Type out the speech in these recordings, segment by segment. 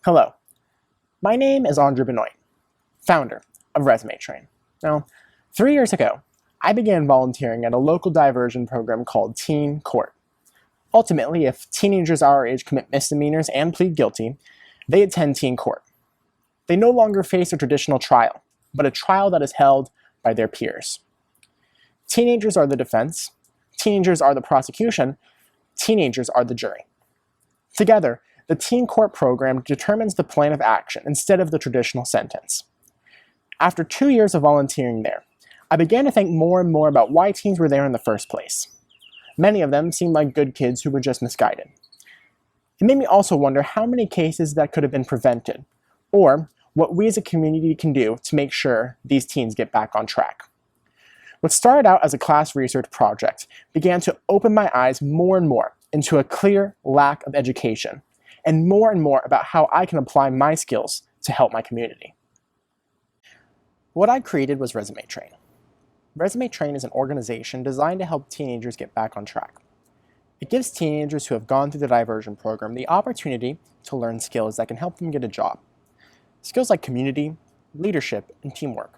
Hello, my name is Benoit, founder of Resume Train. Now, 3 years ago, I began volunteering at a local diversion program called Teen Court. Ultimately, if teenagers our age commit misdemeanors and plead guilty, they attend Teen Court. They no longer face a traditional trial, but a trial that is held by their peers. Teenagers are the defense, teenagers are the prosecution, teenagers are the jury. Together, the Teen Court program determines the plan of action instead of the traditional sentence. After 2 years of volunteering there, I began to think more and more about why teens were there in the first place. Many of them seemed like good kids who were just misguided. It made me also wonder how many cases that could have been prevented, or what we as a community can do to make sure these teens get back on track. What started out as a class research project began to open my eyes more and more into a clear lack of education, and more about how I can apply my skills to help my community. What I created was Resume Train. Resume Train is an organization designed to help teenagers get back on track. It gives teenagers who have gone through the diversion program the opportunity to learn skills that can help them get a job. Skills like community, leadership, and teamwork.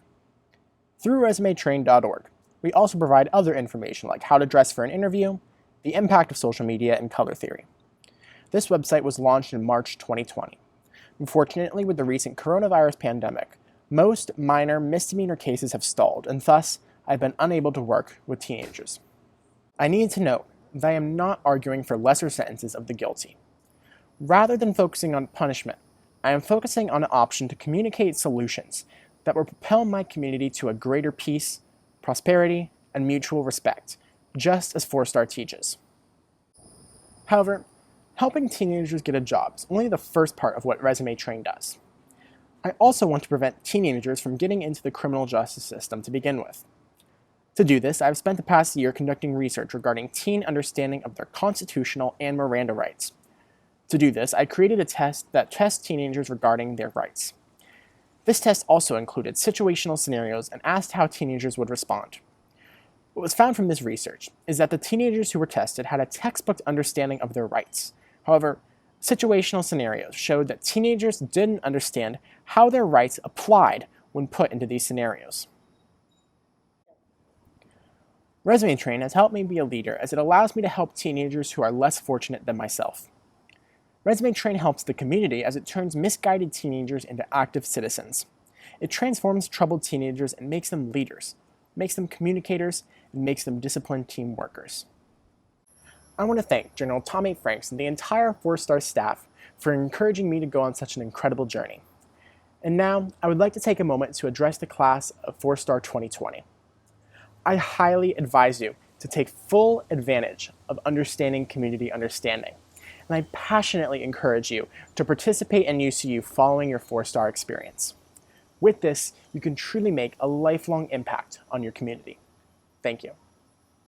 Through resumetrain.org, we also provide other information like how to dress for an interview, the impact of social media, and color theory. This website was launched in March 2020. Unfortunately, with the recent coronavirus pandemic, most minor misdemeanor cases have stalled, and thus, I've been unable to work with teenagers. I need to note that I am not arguing for lesser sentences of the guilty. Rather than focusing on punishment, I am focusing on an option to communicate solutions that will propel my community to a greater peace, prosperity, and mutual respect, just as 4-Star teaches. However, helping teenagers get a job is only the first part of what Resume Train does. I also want to prevent teenagers from getting into the criminal justice system to begin with. To do this, I've spent the past year conducting research regarding teen understanding of their constitutional and Miranda rights. To do this, I created a test that tests teenagers regarding their rights. This test also included situational scenarios and asked how teenagers would respond. What was found from this research is that the teenagers who were tested had a textbook understanding of their rights. However, situational scenarios showed that teenagers didn't understand how their rights applied when put into these scenarios. Resume Train has helped me be a leader as it allows me to help teenagers who are less fortunate than myself. Resume Train helps the community as it turns misguided teenagers into active citizens. It transforms troubled teenagers and makes them leaders, makes them communicators, and makes them disciplined team workers. I want to thank General Tommy Franks and the entire 4-Star staff for encouraging me to go on such an incredible journey. And now, I would like to take a moment to address the class of 4-Star 2020. I highly advise you to take full advantage of understanding community understanding, and I passionately encourage you to participate in UCU following your 4-Star experience. With this, you can truly make a lifelong impact on your community. Thank you.